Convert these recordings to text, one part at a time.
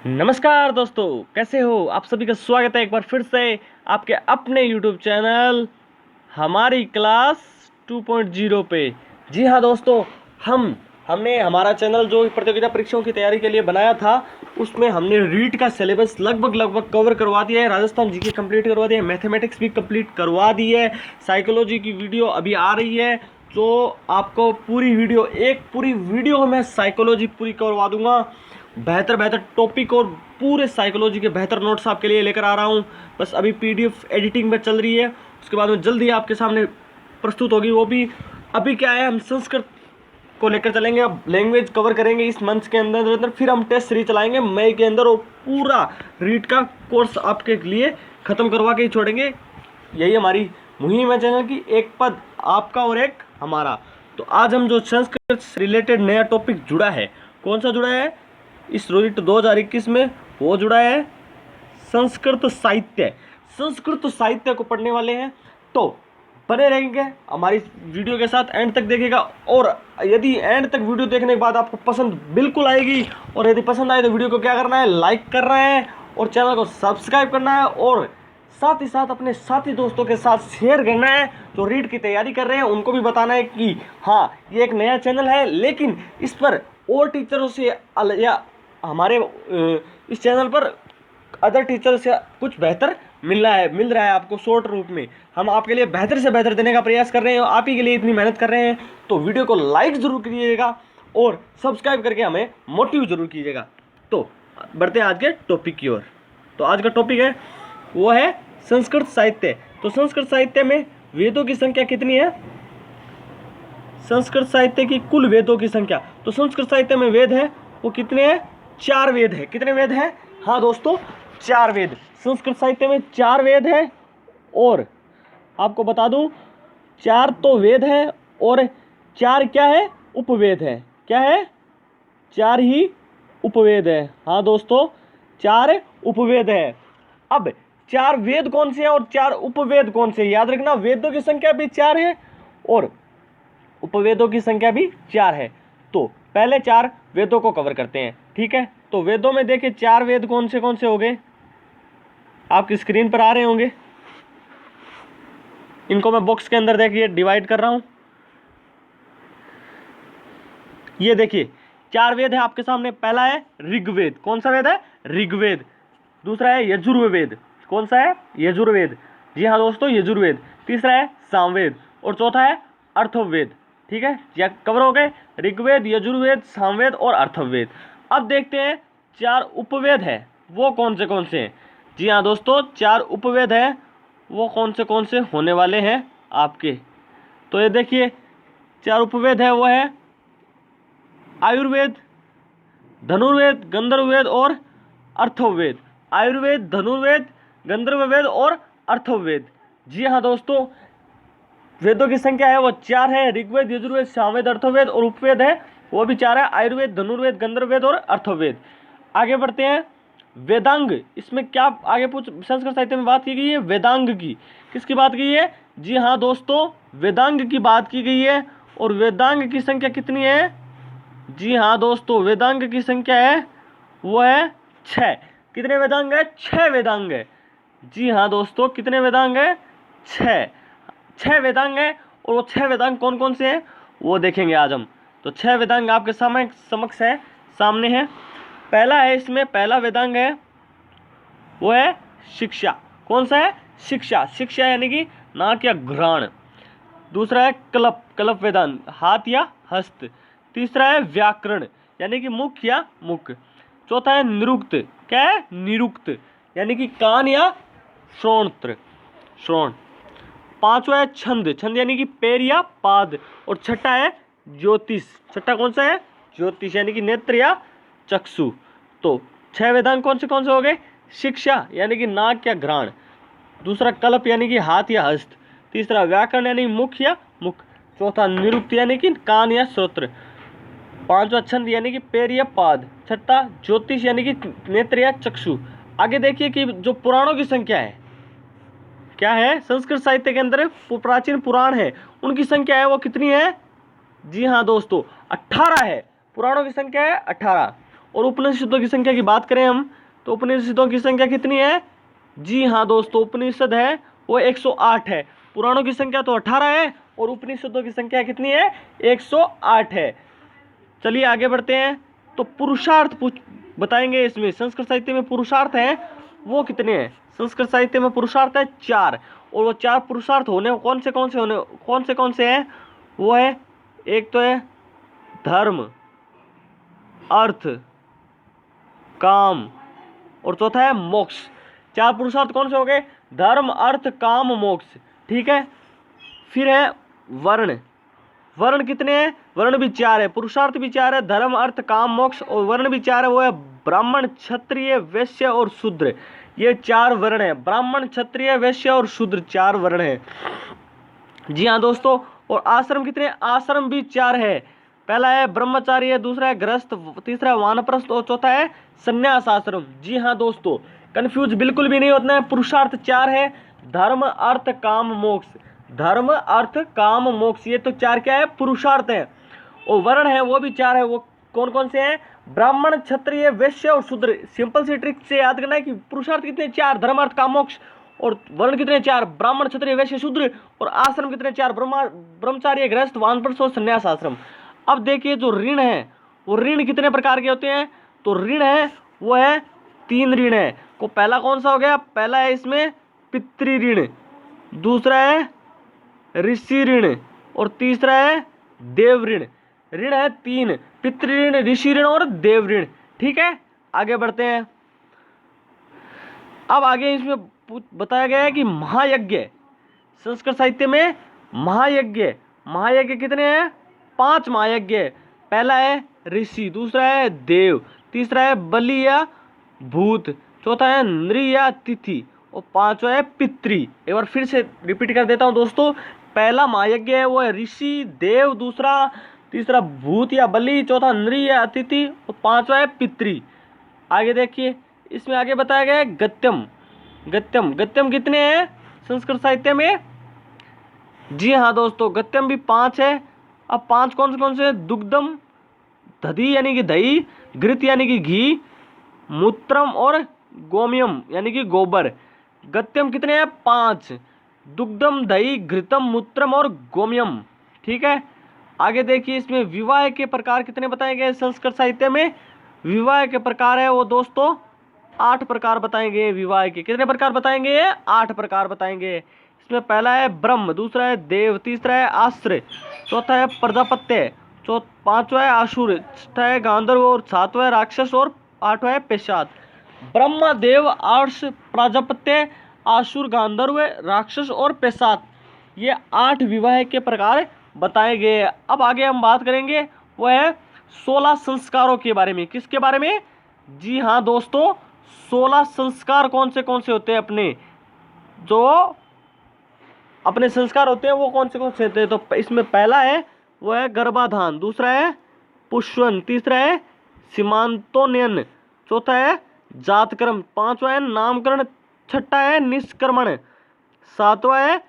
नमस्कार दोस्तों, कैसे हो आप? सभी का स्वागत है एक बार फिर से आपके अपने YouTube चैनल हमारी क्लास 2.0 पे। जी हाँ दोस्तों, हमने हमारा चैनल जो प्रतियोगिता परीक्षाओं की तैयारी के लिए बनाया था, उसमें हमने रीट का सिलेबस लगभग कवर करवा दिया है। राजस्थान जीके कंप्लीट करवा दिया है, मैथमेटिक्स भी कंप्लीट करवा दी है। साइकोलॉजी की वीडियो अभी आ रही है, तो आपको पूरी वीडियो में साइकोलॉजी पूरी करवा दूंगा। बेहतर टॉपिक और पूरे साइकोलॉजी के बेहतर नोट्स आपके लिए लेकर आ रहा हूँ। बस अभी पीडीएफ एडिटिंग में चल रही है, उसके बाद में जल्दी आपके सामने प्रस्तुत होगी। वो भी अभी क्या है, हम संस्कृत को लेकर चलेंगे, अब लैंग्वेज कवर करेंगे इस मंथ के अंदर। फिर हम टेस्ट सीरीज चलाएंगे मई के अंदर और पूरा रीड का कोर्स आपके लिए ख़त्म करवा के ही छोड़ेंगे। यही हमारी मुहिम है चैनल की, एक पद आपका और एक हमारा। तो आज हम जो संस्कृत से रिलेटेड नया टॉपिक जुड़ा है, कौन सा जुड़ा है इस रीट 2021 में, वो जुड़ा है संस्कृत साहित्य। संस्कृत साहित्य को पढ़ने वाले हैं, तो बने रहेंगे हमारी वीडियो के साथ, एंड तक देखिएगा। और यदि एंड तक वीडियो देखने के बाद आपको पसंद बिल्कुल आएगी, और यदि पसंद आए तो वीडियो को क्या करना है, लाइक करना है और चैनल को सब्सक्राइब करना है, और साथ ही साथ अपने साथी दोस्तों के साथ शेयर करना है जो रीट की तैयारी कर रहे हैं। उनको भी बताना है कि हाँ, ये एक नया चैनल है, लेकिन इस पर और टीचरों से या हमारे इस चैनल पर अदर टीचर से कुछ बेहतर मिल रहा है आपको शॉर्ट रूप में। हम आपके लिए बेहतर से बेहतर देने का प्रयास कर रहे हैं, आप ही के लिए इतनी मेहनत कर रहे हैं। तो वीडियो को लाइक ज़रूर कीजिएगा और सब्सक्राइब करके हमें मोटिव ज़रूर कीजिएगा। तो बढ़ते हैं आज के टॉपिक की ओर। तो आज का टॉपिक है, वो है संस्कृत साहित्य। तो संस्कृत साहित्य में वेदों की संख्या कितनी है? संस्कृत साहित्य की कुल वेदों की संख्या, तो संस्कृत साहित्य में वेद है वो कितने हैं? 4 वेद है। कितने वेद हैं? हाँ दोस्तों, 4 वेद। संस्कृत साहित्य में 4 वेद है, और आपको बता दूं 4 तो वेद है और 4 क्या है? उपवेद है। क्या है? 4 ही उपवेद है। हाँ दोस्तों, 4 उपवेद है। अब 4 वेद कौन से हैं और 4 उपवेद कौन से? याद रखना, वेदों की संख्या भी 4 है और उपवेदों की संख्या भी 4 है। तो पहले 4 वेदों को कवर करते हैं, ठीक है? तो वेदों में देखिए 4 वेद कौन से हो गए, आपकी स्क्रीन पर आ रहे होंगे। इनको मैं बॉक्स के अंदर देखिए डिवाइड कर रहा हूं। ये देखिए 4 वेद है आपके सामने। पहला है ऋग्वेद। कौन सा वेद है? ऋग्वेद। दूसरा है यजुर्वेद। कौन सा है? यजुर्वेद। जी हाँ दोस्तों, यजुर्वेद। तीसरा है सामवेद और चौथा है अर्थवेद। ठीक है, या कवर हो गए ऋग्वेद, यजुर्वेद, सामवेद और अर्थवेद। अब देखते हैं 4 उपवेद है वो कौन से हैं। जी हाँ दोस्तों, 4 उपवेद है वो कौन से होने वाले हैं आपके। तो ये देखिए 4 उपवेद है, वो है आयुर्वेद, धनुर्वेद, गंधर्ववेद और अर्थवेद। आयुर्वेद, धनुर्वेद, गंधर्ववेद और अर्थवेद। जी हाँ दोस्तों, वेदों की संख्या है वो 4 है। ऋग्वेद, यजुर्वेद, सामवेद, अर्थवेद, और उपवेद है वो भी 4 है, आयुर्वेद, धनुर्वेद, गंधर्ववेद और अर्थवेद। आगे बढ़ते हैं, वेदांग। इसमें क्या आगे संस्कृत साहित्य में बात की गई है? वेदांग की। किसकी बात की है? जी हाँ दोस्तों, वेदांग की बात की गई है। और वेदांग की संख्या कितनी है? जी हाँ दोस्तों, वेदांग की संख्या है वो है 6। कितने वेदांग है? 6 वेदांग है। जी हाँ दोस्तों, कितने वेदांग है? 6 वेदांग है। और वो 6 वेदांग कौन से हैं वो देखेंगे आज हम। तो 6 वेदांग आपके समक्ष है, सामने है। पहला है, इसमें पहला वेदांग है वो है शिक्षा। कौन सा है? शिक्षा। शिक्षा यानी कि नाक या घ्राण। दूसरा है कलप वेदांग, हाथ या हस्त। तीसरा है व्याकरण यानी कि मुख या मुख। चौथा है निरुक्त। क्या है? निरुक्त यानी कि कान या श्रोण। पांचवा है छंद यानी कि पैर या पाद। और छठा है ज्योतिष। छठा कौन सा है? ज्योतिष यानी कि नेत्र या चक्षु। तो 6 वेदांग कौन से हो गए? शिक्षा यानी कि नाक या घ्राण। दूसरा कल्प यानी कि हाथ या हस्त। तीसरा व्याकरण यानी मुख या मुख। चौथा निरुक्त यानी कि कान या श्रोत्र। पांचवा छंद यानी कि पैर या पाद। छठा ज्योतिष यानी कि नेत्र या चक्षु। आगे देखिए कि जो पुराणों की संख्या है, क्या है? संस्कृत साहित्य के अंदर प्राचीन पुराण है, उनकी संख्या है वो कितनी है? जी हाँ दोस्तों, 18 है। पुराणों की संख्या है 18। और उपनिषदों की संख्या की बात करें हम तो उपनिषदों की संख्या कितनी है? जी हाँ दोस्तों, उपनिषद है वो 108 है। पुराणों की संख्या तो 18 है और उपनिषदों की संख्या कितनी है? 108 है। चलिए आगे बढ़ते हैं। तो पुरुषार्थ बताएंगे इसमें। संस्कृत साहित्य में पुरुषार्थ है वो कितने हैं? संस्कृत साहित्य में पुरुषार्थ है 4, और वो 4 पुरुषार्थ होने कौन से हैं? वो है, एक तो है धर्म, अर्थ, काम, और चौथा है मोक्ष। 4 पुरुषार्थ कौन से हो गए? धर्म, अर्थ, काम, मोक्ष। ठीक है। फिर है वर्ण। वर्ण कितने हैं? वर्ण भी 4 है, पुरुषार्थ भी 4 है, धर्म, अर्थ, काम, मोक्ष, और वर्ण भी 4 है। वो है ब्राह्मण, क्षत्रिय, वैश्य और शूद्र। ये 4 वर्ण है। ब्राह्मण, क्षत्रिय, वैश्य और शूद्र 4 वर्ण है। जी हाँ दोस्तों। और आश्रम कितने? आश्रम भी 4 है। पहला है ब्रह्मचार्य, दूसरा है गृहस्थ, तीसरा है वानप्रस्थ और चौथा है संन्यास आश्रम। जी हाँ दोस्तों, कंफ्यूज बिल्कुल भी नहीं होना है। पुरुषार्थ 4 है, धर्म, अर्थ, काम, मोक्ष। धर्म, अर्थ, काम, मोक्ष, ये तो 4 क्या है? पुरुषार्थ है। और वर्ण है वो भी 4 है। वो कौन कौन से हैं? ब्राह्मण, क्षत्रिय, वैश्य और शूद्र। सिंपल सी ट्रिक से याद करना है कि पुरुषार्थ कितने? 4, धर्म, अर्थ, काम, मोक्ष। और वर्ण कितने? 4, ब्राह्मण, क्षत्रिय, वैश्य, शूद्र। और आश्रम कितने? 4, ब्रह्मचार्य, गृहस्थ, वानप्रस्थ और संन्यास आश्रम। अब देखिए जो ऋण है वो ऋण कितने प्रकार के होते हैं? तो ऋण है वो है 3 ऋण है। को पहला कौन सा हो गया? पहला है इसमें पितृ ऋण, दूसरा है ऋषि ऋण और तीसरा है देव ऋण। ऋण है 3, पितृ ऋण, ऋषि ऋण और देव ऋण। ठीक है, आगे बढ़ते हैं। अब आगे इसमें बताया गया है कि महायज्ञ। संस्कृत साहित्य में महायज्ञ कितने हैं? 5 महायज्ञ। पहला है ऋषि, दूसरा है देव, तीसरा है बलि या भूत, चौथा है नृ या तिथि और 5वां है पितृ। एक बार फिर से रिपीट कर देता हूं दोस्तों। पहला महायज्ञ है वो है ऋषि, देव, तीसरा भूत या बलि, चौथा नृ या अतिथि और 5वां है पितृ। आगे देखिए, इसमें आगे बताया गया है गत्यम कितने हैं संस्कृत साहित्य में? जी हाँ दोस्तों, गत्यम भी 5 है। अब 5 कौन से? दुग्धम, दधी यानी कि दही, घृत यानी कि घी, मूत्रम और गोमयम यानी कि गोबर। गत्यम कितने हैं? 5, दुग्धम, दही, घृतम, मूत्रम और गोमयम। ठीक है, आगे देखिए इसमें विवाह के प्रकार कितने बताए गए संस्कृत साहित्य में? विवाह के प्रकार है वो दोस्तों 8 प्रकार बताएंगे। विवाह के कितने प्रकार बताएंगे? 8 प्रकार बताएंगे। इसमें पहला है ब्रह्म, दूसरा है देव, तीसरा है आश्रय, चौथा है प्रजापत्य, 5वां है असुर, छठा है गांधर्व और 7वां है राक्षस और 8वां है पेशाद। ब्रह्म, देव, आर्ष, प्रजापत्य, असुर, गांधर्व, राक्षस और पेशाद, ये 8 विवाह के प्रकार बताए गए। अब आगे हम बात करेंगे वो है 16 संस्कारों के बारे में। किसके बारे में? जी हाँ दोस्तों, 16 संस्कार कौन से होते हैं अपने संस्कार होते हैं वो कौन से होते हैं? तो इसमें पहला है वो है गर्भाधान, दूसरा है पुष्पन, तीसरा है सीमांतोन्नयन, चौथा है जातकर्म, 5वां है नामकरण, छठा है निष्क्रमण, 7वां है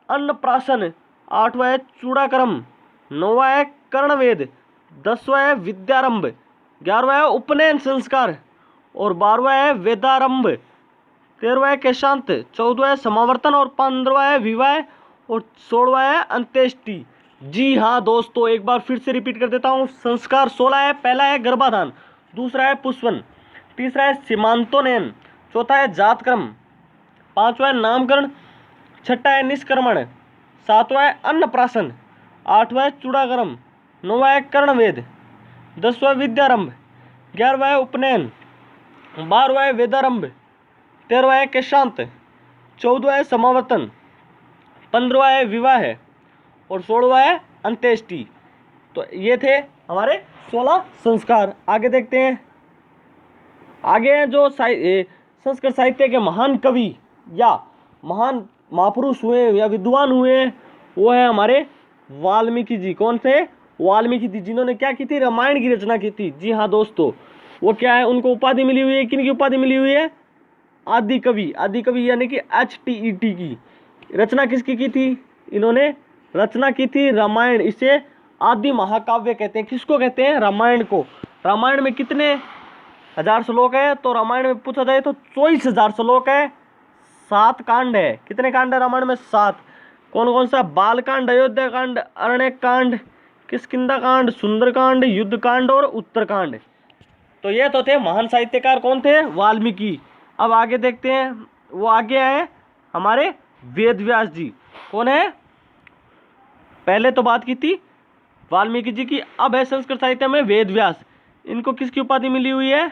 अन्नप्राशन, 8वां है चूड़ाकर्म, 9वां है कर्णवेद, 10वां है विद्यारंभ, 11वां है उपनयन संस्कार और 12वां है वेदारंभ, 13वां है केशांत, 14वां है समावर्तन और 15वां है विवाह और 16वां है अंत्येष्टि। जी हाँ दोस्तों, एक बार फिर से रिपीट कर देता हूँ। संस्कार 16 है। पहला है गर्भाधान, दूसरा है पुष्पन, तीसरा है सीमांतोन्नयन, चौथा है जातकर्म, 5वां है नामकरण, छठा है निष्क्रमण, 7वां है अन्नप्राशन, 8वां है चूड़ाकर्म, 9वां है कर्णवेद, 10वां है विद्यारंभ, 11वां है उपनयन, 12वां है वेदारंभ, 13वां है केशांत, 14वां है समावर्तन, 15वां है विवाह और 16वां है अंत्येष्टि। तो ये थे हमारे 16 संस्कार। आगे देखते हैं। आगे हैं जो संस्कृत साहित्य के महान कवि या महान महापुरुष हुए या विद्वान हुए, वो है हमारे वाल्मीकि जी। कौन से? वाल्मीकि जी, जिन्होंने क्या की थी? रामायण की रचना की थी। जी हाँ दोस्तों, वो क्या है? उनको उपाधि मिली हुई है। किन की उपाधि मिली हुई है? आदि कवि। आदि कवि यानी कि HTET की रचना किसकी की थी? इन्होंने रचना की थी रामायण। इसे आदि महाकाव्य कहते हैं। किसको कहते हैं? रामायण को। रामायण में कितने 1000 श्लोक है, तो रामायण में पूछा जाए तो 24,000 श्लोक है, 7 कांड है। कितने कांड है रामायण में? 7। कौन कौन सा? बाल कांड, अयोध्या कांड, अरण्य कांड, किष्किंधा कांड, सुंदर कांड, युद्ध कांड और उत्तर कांड। तो ये तो थे महान साहित्यकार। कौन थे? वाल्मीकि। अब आगे देखते हैं, वो आगे आए हमारे वेद व्यास जी। कौन है? पहले तो बात की थी वाल्मीकि जी की, अब है संस्कृत साहित्य में वेद व्यास। इनको किसकी उपाधि मिली हुई है?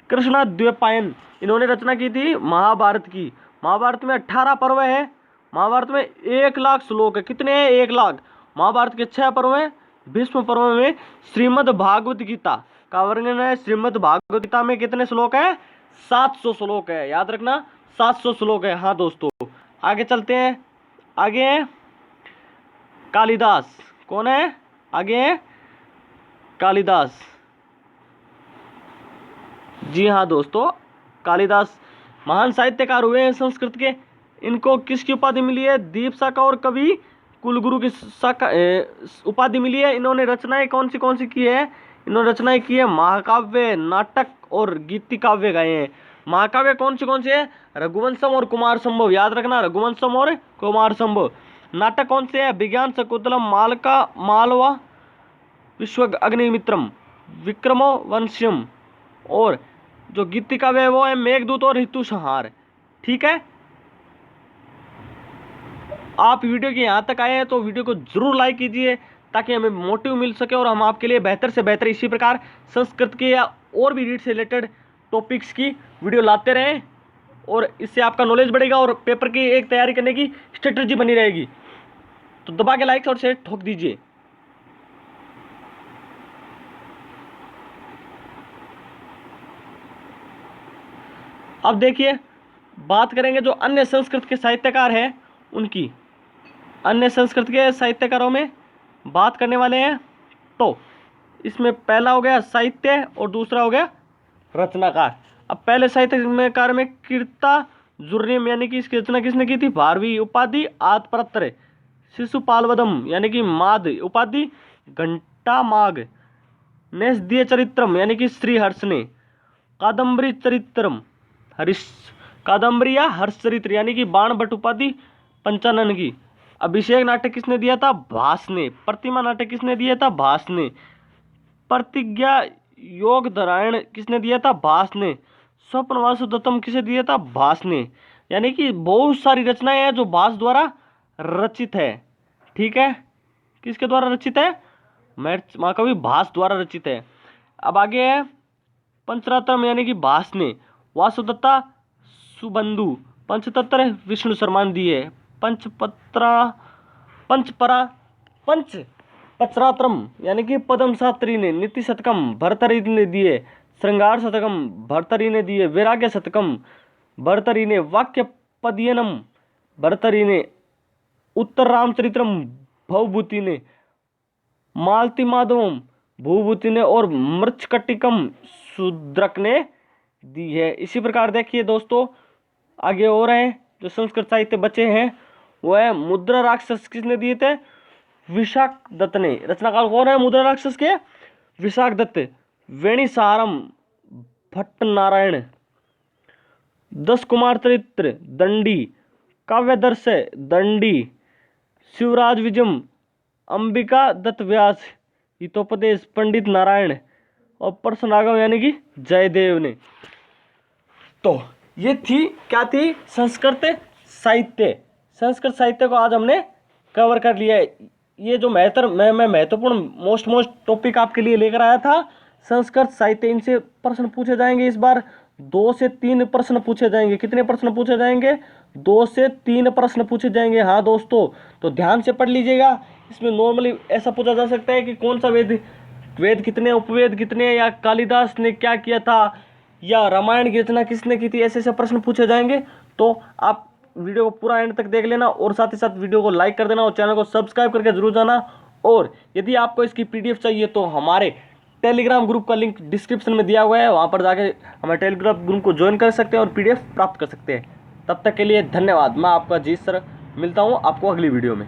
कृष्णद्वैपायन। इन्होंने रचना की थी महाभारत की। महाभारत में 18 पर्व है। महाभारत में 1 लाख श्लोक है। कितने हैं? 1 लाख। महाभारत के 6 पर्व हैं। भीष्म पर्व में श्रीमद् भागवत गीता का वर्णन है। श्रीमद् भागवत गीता में कितने श्लोक है? 700 श्लोक है। याद रखना, 700 श्लोक है। हाँ दोस्तों, आगे चलते हैं। आगे है कालिदास। कौन है? आगे है कालिदास। जी हाँ दोस्तों, कालिदास महान साहित्यकार हुए हैं संस्कृत के। इनको किसकी उपाधि मिली है? दीप शाखा और कवि कुलगुरु की शाखा उपाधि मिली है। इन्होंने रचनाएं कौन सी की है? इन्होंने रचनाएं की है महाकाव्य, नाटक और गीति काव्य गाए हैं। महाकाव्य कौन से है? रघुवंशम और कुमार संभव। याद रखना, रघुवंशम और कुमार संभव। नाटक कौन से है? विज्ञान शकुंतलम, मालवा, विश्व अग्निमित्रम, विक्रमो वंश्यम। और जो गीति काव्य है वो है मेघदूत और ऋतु संहार। ठीक है, आप वीडियो के यहाँ तक आए हैं तो वीडियो को जरूर लाइक कीजिए ताकि हमें मोटिव मिल सके और हम आपके लिए बेहतर से बेहतर इसी प्रकार संस्कृत के या और भी रीड से रिलेटेड टॉपिक्स की वीडियो लाते रहें, और इससे आपका नॉलेज बढ़ेगा और पेपर की एक तैयारी करने की स्ट्रेटजी बनी रहेगी। तो दबा के लाइक और शेयर ठोक दीजिए। अब देखिए, बात करेंगे जो अन्य संस्कृत के साहित्यकार हैं उनकी। अन्य संस्कृत के साहित्यकारों में बात करने वाले हैं, तो इसमें पहला हो गया साहित्य और दूसरा हो गया रचनाकार। अब पहले साहित्यकार में कीर्तार्जुनीय यानी कि इसकी रचना किसने की थी? भारवी उपाधि आत्मपत्र, शिशुपालवदम यानी कि माद उपाधि घंटामाग, नेस्दीय चरित्रम यानी कि श्रीहर्ष ने, कादम्बरी चरित्रम हरीश, कादम्बरी या हर्षचरित्र यानी कि बाण भट्ट उपाधि पंचानन की। अभिषेक नाटक किसने दिया था? भास ने। प्रतिमा नाटक किसने दिया था? भास ने। प्रतिज्ञा योग नारायण किसने दिया था? भास ने। स्वप्न वासुदत्तम किसे दिया था? भास ने। यानी कि बहुत सारी रचनाएं हैं जो भास द्वारा रचित है। ठीक है, किसके द्वारा रचित है? महाकवि भास द्वारा रचित है। अब आगे है पंचरात्रम यानी कि भास ने। वासुदत्ता सुबंधु, पंचतंत्र विष्णु शर्मा ने दिए। पंचपरात्रम यानी कि पद्म शास्त्री ने। नीति शतकम भर्तृहरि ने दिए। श्रृंगार शतकम भर्तृहरि ने दिए। वैराग्य शतकम भर्तृहरि ने। वाक्य पदयनम भर्तृहरि ने। उत्तर रामचरित्रम भवभूति ने। मालती माधवम भूभूति ने। और मृच्छकटिकम शूद्रक ने दी है। इसी प्रकार देखिए दोस्तों, आगे और हैं जो संस्कृत साहित्य बचे हैं, वो है मुद्रा राक्षस। किसने दिए थे? विशाख दत्त ने। रचनाकार कौन है मुद्रा राक्षस के? विशाख दत्त। वेणी सहारम भट्ट नारायण। 10 कुमार चरित्र दंडी। काव्यदर्श दंडी। शिवराज विजम अंबिका दत्त व्यास। हितोपदेश पंडित नारायण। और परसनागम यानी कि जयदेव ने। तो ये थी क्या थी? संस्कृत साहित्य। संस्कृत साहित्य को आज हमने कवर कर लिया है। ये जो महत्वपूर्ण मोस्ट टॉपिक आपके लिए लेकर आया था संस्कृत साहित्य। इनसे प्रश्न पूछे जाएंगे इस बार। 2 से 3 प्रश्न पूछे जाएंगे। कितने प्रश्न पूछे जाएंगे? 2 से 3 प्रश्न पूछे जाएंगे। हाँ दोस्तों, तो ध्यान से पढ़ लीजिएगा। इसमें नॉर्मली ऐसा पूछा जा सकता है कि कौन सा वेद कितने, उपवेद कितने, या कालिदास ने क्या किया था, या रामायण की रचना किसने की थी। ऐसे प्रश्न पूछे जाएंगे। तो आप वीडियो को पूरा एंड तक देख लेना और साथ ही साथ वीडियो को लाइक कर देना और चैनल को सब्सक्राइब करके जरूर जाना। और यदि आपको इसकी PDF चाहिए तो हमारे टेलीग्राम ग्रुप का लिंक डिस्क्रिप्शन में दिया हुआ है, वहाँ पर जाके हमारे टेलीग्राम ग्रुप को ज्वाइन कर सकते हैं और PDF प्राप्त कर सकते हैं। तब तक के लिए धन्यवाद। मैं आपका जीत सर, मिलता हूँ आपको अगली वीडियो में।